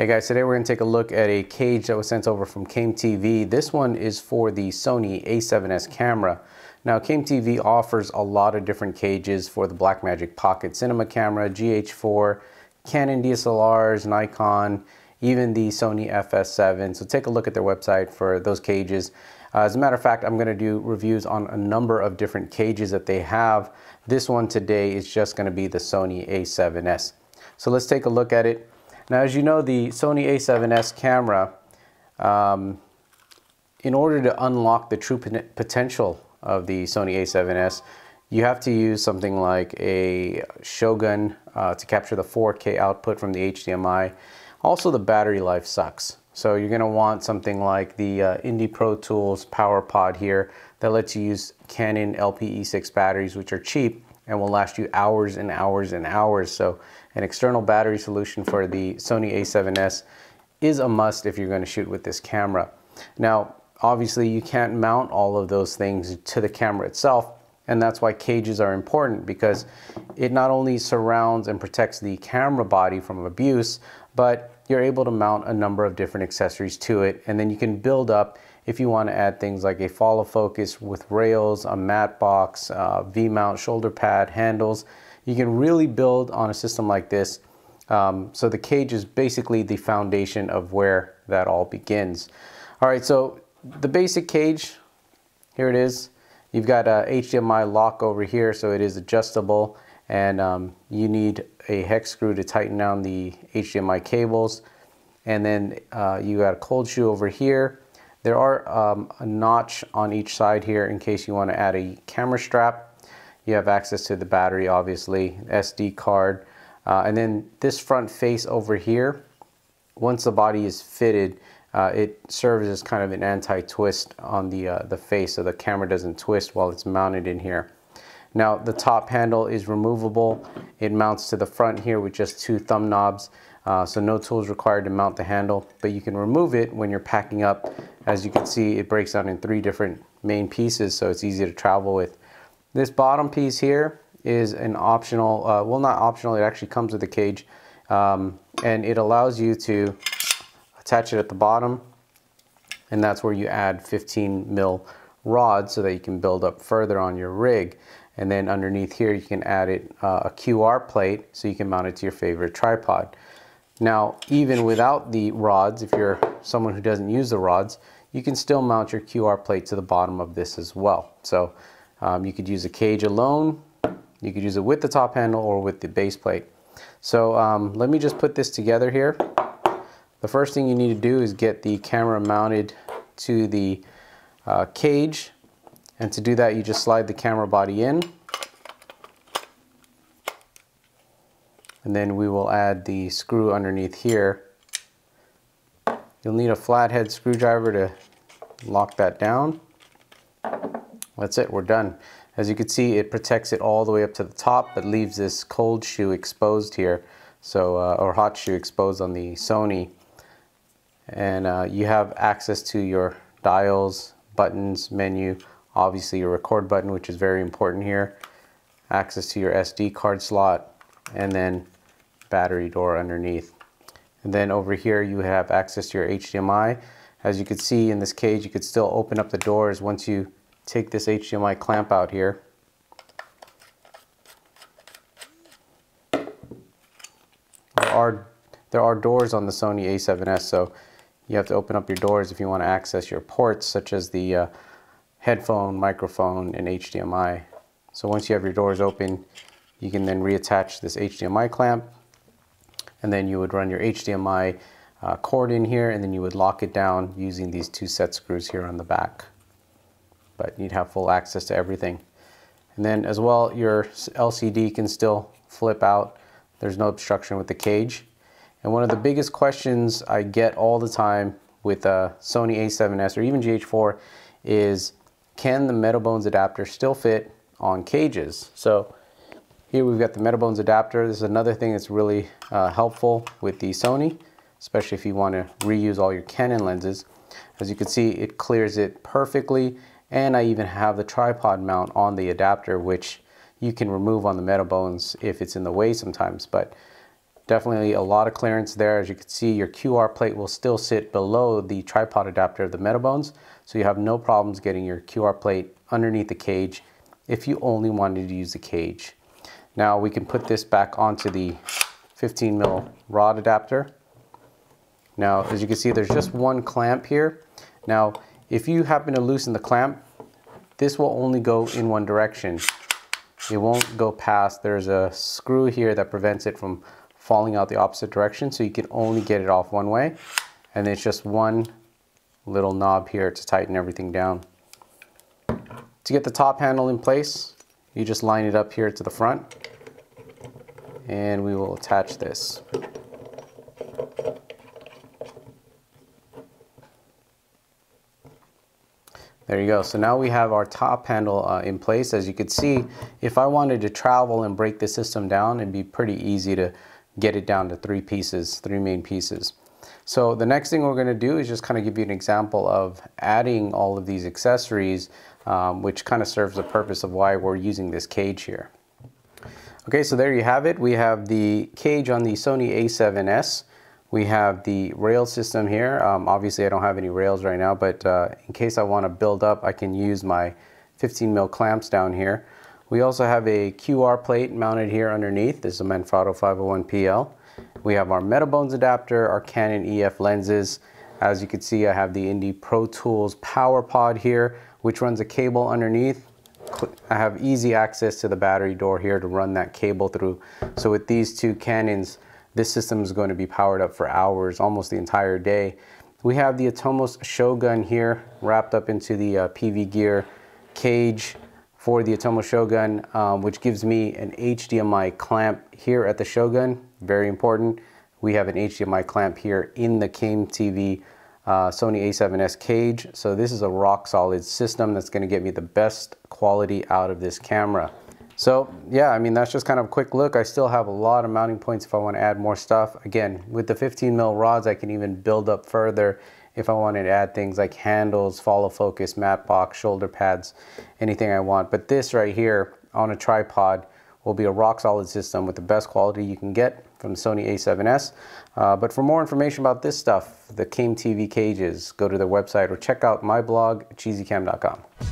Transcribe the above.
Hey guys, today we're going to take a look at a cage that was sent over from Came TV. This one is for the Sony A7s camera. Now Came TV offers a lot of different cages for the Blackmagic Pocket Cinema camera, GH4, Canon DSLRs, Nikon, even the Sony A7s. So take a look at their website for those cages. As a matter of fact, I'm going to do reviews on a number of different cages that they have. This one today is just going to be the Sony A7s. So let's take a look at it. Now, as you know, the Sony A7s camera, in order to unlock the true potential of the Sony A7s, you have to use something like a Shogun to capture the 4K output from the HDMI. Also, the battery life sucks. So you're going to want something like the Indie Pro Tools Power Pod here that lets you use Canon LPE6 batteries, which are cheap and will last you hours and hours and hours. So an external battery solution for the Sony A7s is a must if you're going to shoot with this camera. Now, obviously you can't mount all of those things to the camera itself, and that's why cages are important, because it not only surrounds and protects the camera body from abuse, but you're able to mount a number of different accessories to it, and then you can build up if you want to add things like a follow focus with rails, a matte box, V-mount, shoulder pad, handles. You can really build on a system like this. So the cage is basically the foundation of where that all begins. All right, so the basic cage, here it is. You've got a HDMI lock over here, so it is adjustable, and you need a hex screw to tighten down the HDMI cables. And then you got a cold shoe over here. There are a notch on each side here in case you want to add a camera strap. You have access to the battery, obviously, SD card, and then this front face over here, once the body is fitted, it serves as kind of an anti-twist on the face, so the camera doesn't twist while it's mounted in here. Now the top handle is removable. It mounts to the front here with just two thumb knobs, so no tools required to mount the handle, but you can remove it when you're packing up. As you can see, it breaks down in 3 different main pieces, so it's easy to travel with. This bottom piece here is an optional, well, not optional, it actually comes with the cage, and it allows you to attach it at the bottom, and that's where you add 15 mil rods so that you can build up further on your rig. And then underneath here you can add it a QR plate so you can mount it to your favorite tripod. Now, even without the rods, if you're someone who doesn't use the rods, you can still mount your QR plate to the bottom of this as well. So you could use a cage alone, you could use it with the top handle or with the base plate. So let me just put this together here. The first thing you need to do is get the camera mounted to the cage, and to do that you just slide the camera body in, and then we will add the screw underneath here. You'll need a flathead screwdriver to lock that down. That's it, we're done. As you can see, it protects it all the way up to the top, but leaves this cold shoe exposed here, so or hot shoe exposed on the Sony. And you have access to your dials, buttons, menu, obviously your record button, which is very important here, access to your SD card slot, and then battery door underneath. And then over here you have access to your HDMI. As you can see in this cage, you could still open up the doors once you take this HDMI clamp out here. There are doors on the Sony A7s, so you have to open up your doors if you want to access your ports, such as the headphone, microphone, and HDMI. So once you have your doors open, you can then reattach this HDMI clamp, and then you would run your HDMI cord in here, and then you would lock it down using these 2 set screws here on the back. But you'd have full access to everything. And then as well, your LCD can still flip out. There's no obstruction with the cage. And one of the biggest questions I get all the time with Sony A7s or even GH4 is, can the Metalbones adapter still fit on cages? So here we've got the Metalbones adapter. This is another thing that's really helpful with the Sony, especially if you want to reuse all your Canon lenses. As you can see, it clears it perfectly, and I even have the tripod mount on the adapter, which you can remove on the Metalbones if it's in the way sometimes, but Definitely a lot of clearance there. As you can see, your QR plate will still sit below the tripod adapter of the Metalbones, so you have no problems getting your QR plate underneath the cage if you only wanted to use the cage. Now we can put this back onto the 15mm rod adapter. Now, as you can see, there's just one clamp here. Now, if you happen to loosen the clamp, this will only go in one direction. It won't go past. There's a screw here that prevents it from falling out the opposite direction, so you can only get it off one way. And there's just one little knob here to tighten everything down. To get the top handle in place, you just line it up here to the front, and we will attach this. There you go. So now we have our top handle in place. As you can see, if I wanted to travel and break the system down, it'd be pretty easy to get it down to three main pieces. So the next thing we're going to do is just kind of give you an example of adding all of these accessories, which kind of serves the purpose of why we're using this cage here. Okay, so there you have it. We have the cage on the Sony A7s. We have the rail system here. Obviously I don't have any rails right now, but in case I want to build up, I can use my 15mm clamps down here. We also have a QR plate mounted here underneath. This is a Manfrotto 501PL. We have our Metalbones adapter, our Canon EF lenses. As you can see, I have the Indie Pro Tools power pod here, which runs a cable underneath. I have easy access to the battery door here to run that cable through. So with these two Canons, this system is going to be powered up for hours, almost the entire day. We have the Atomos Shogun here wrapped up into the PV Gear cage for the Atomos Shogun, which gives me an HDMI clamp here at the Shogun. Very important. We have an HDMI clamp here in the Came TV Sony A7s cage. So this is a rock solid system that's going to get me the best quality out of this camera. So yeah, I mean, that's just kind of a quick look. I still have a lot of mounting points if I want to add more stuff. Again, with the 15mm rods, I can even build up further if I wanted to add things like handles, follow focus, matte box, shoulder pads, anything I want. But this right here on a tripod will be a rock solid system with the best quality you can get from the Sony A7s. But for more information about this stuff, the Came TV cages, go to their website or check out my blog, Cheesycam.com.